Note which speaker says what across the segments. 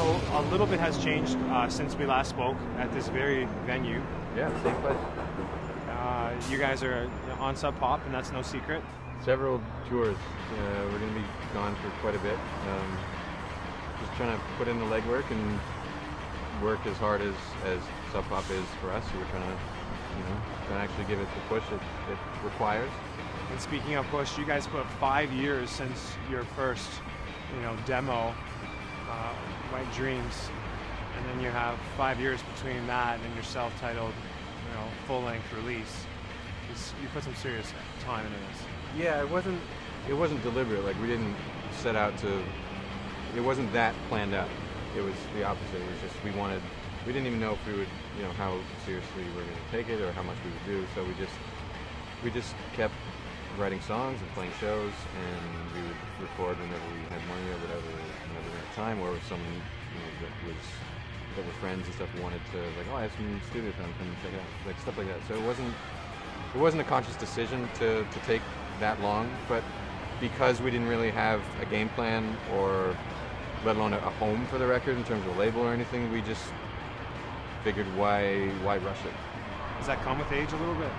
Speaker 1: So a little bit has changed since we last spoke at this very venue.
Speaker 2: Yeah, same place.
Speaker 1: You guys are on Sub Pop, and that's no secret.
Speaker 2: Several tours. We're going to be gone for quite a bit. Just trying to put in the legwork and work as hard as Sub Pop is for us. So we're trying to actually give it the push it requires.
Speaker 1: And speaking of push, you guys put 5 years since your first, demo, White Dreams, and then you have 5 years between that and your self-titled, full-length release. You put some serious time into this.
Speaker 2: Yeah, it wasn't deliberate. Like, we didn't set out to. It wasn't that planned out. It was the opposite. It was just we didn't even know if we would, how seriously we were going to take it or how much we would do. So we just kept writing songs and playing shows, and we would record whenever we had money or whenever we had time, or if someone that were friends and stuff wanted to, like, oh, I have some studio time, come check it out, like stuff like that. So it wasn't a conscious decision to take that long, but because we didn't really have a game plan or let alone a home for the record in terms of a label or anything, we just figured why rush it.
Speaker 1: Does that come with age a little bit?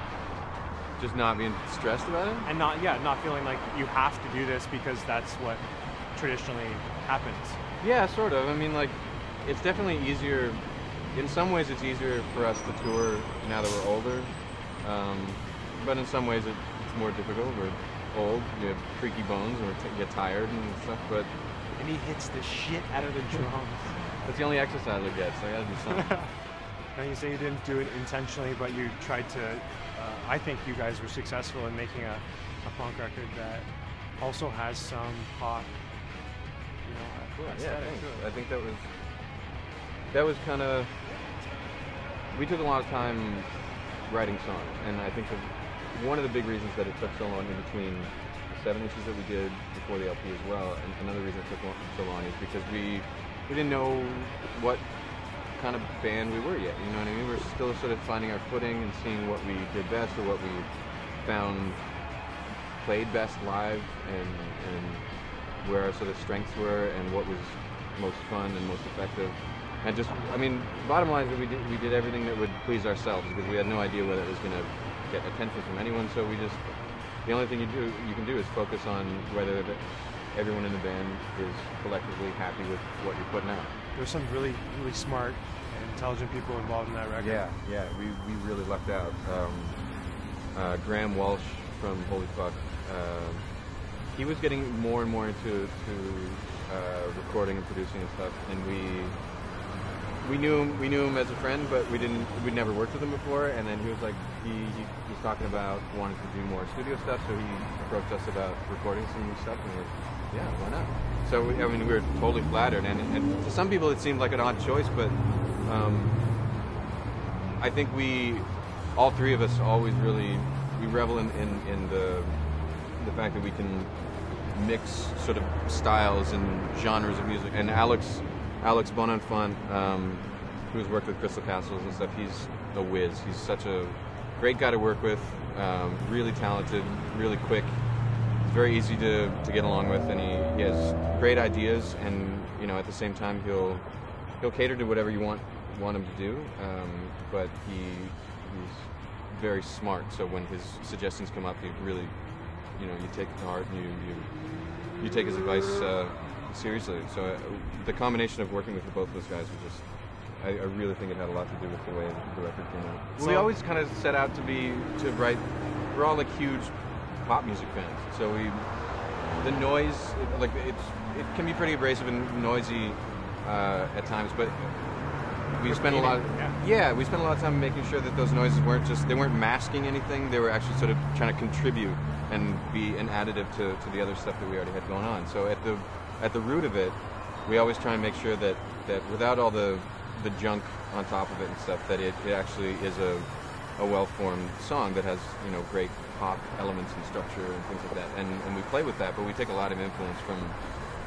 Speaker 2: Just not being stressed about it?
Speaker 1: And not feeling like you have to do this because that's what traditionally happens.
Speaker 2: Yeah, sort of. I mean, like, it's definitely easier. In some ways, it's easier for us to tour now that we're older. But in some ways, it's more difficult. We're old, you have creaky bones, and we get tired and stuff. But
Speaker 1: and he hits the shit out of the drums.
Speaker 2: That's the only exercise I get, so I gotta do something.
Speaker 1: And you say you didn't do it intentionally, but you tried to. I think you guys were successful in making a punk record that also has some pop,
Speaker 2: yeah, I think that was kind of. We took a lot of time writing songs, and I think that one of the big reasons that it took so long in between the 7 inches that we did before the LP as well, and another reason it took so long is because we didn't know what kind of band we were yet, you know what I mean? We're still sort of finding our footing and seeing what we did best or what we found played best live and where our sort of strengths were and what was most fun and most effective. And just, I mean, bottom line is that we did everything that would please ourselves because we had no idea whether it was going to get attention from anyone, so the only thing you can do is focus on whether everyone in the band is collectively happy with what you're putting out.
Speaker 1: There's some really, really smart and intelligent people involved in that record.
Speaker 2: Yeah, we really lucked out. Graham Walsh from Holy Fuck, he was getting more and more into recording and producing and stuff, and we knew him as a friend, but we'd never worked with him before. And then he was like, he was talking about wanting to do more studio stuff, so he approached us about recording some new stuff, and we were, yeah, why not? So we were totally flattered, and to some people it seemed like an odd choice, but I think all three of us always really revel in the fact that we can mix sort of styles and genres of music. And Alex Bonenfant, who's worked with Crystal Castles and stuff, he's a whiz. He's such a great guy to work with, really talented, really quick. He's very easy to get along with, and he has great ideas, and at the same time he'll cater to whatever you want him to do, but he's very smart, so when his suggestions come up, he really, you take it to heart, and you take his advice seriously. So the combination of working with both of those guys was just, I really think it had a lot to do with the way the record came out. So we always kind of set out to write. We're all like huge pop music fans, so the noise, it can be pretty abrasive and noisy at times, but we spent a lot of time making sure that those noises weren't masking anything. They were actually sort of trying to contribute and be an additive to the other stuff that we already had going on. So at the root of it, we always try and make sure that without all the junk on top of it and stuff, that it actually is a well-formed song that has great pop elements and structure and things like that. And we play with that, but we take a lot of influence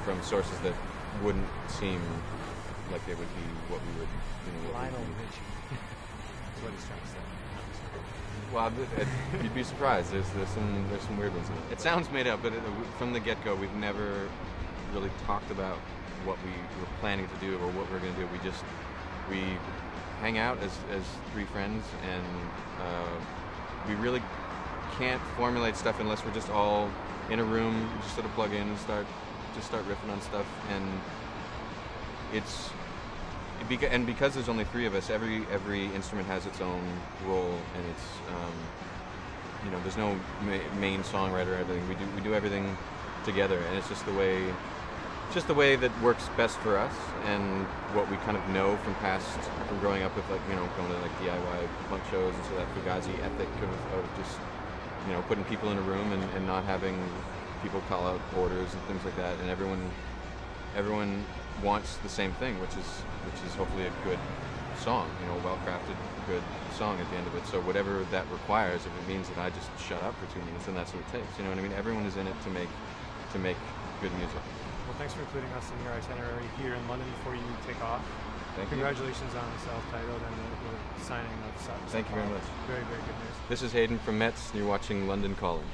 Speaker 2: from sources that wouldn't seem like they would be what we would.
Speaker 1: Lionel Richie. That's what he's trying to say.
Speaker 2: Well, you'd be surprised. There's some weird ones in it. It sounds made up, but from the get-go, we've never really talked about what we were planning to do or what we're going to do. We hang out as three friends, and we really can't formulate stuff unless we're just all in a room, just sort of plug in and start riffing on stuff. And because there's only three of us, every instrument has its own role, and it's there's no main songwriter or everything. We do everything together, and it's just the way that works best for us, and what we kind of know from growing up with, like, going to like DIY punk shows, and so that Fugazi ethic of just putting people in a room and not having people call out orders and things like that, and everyone wants the same thing, which is hopefully a good song, a well-crafted, good song at the end of it. So whatever that requires, if it means that I just shut up for 2 minutes, then that's what it takes. You know what I mean? Everyone is in it to make good music.
Speaker 1: Well, thanks for including us in your itinerary here in London before you take off.
Speaker 2: Thank you.
Speaker 1: Congratulations on the self-titled and the signing of
Speaker 2: Thank you very much.
Speaker 1: Very, very good news.
Speaker 2: This is Hayden from Metz, and you're watching London Calling.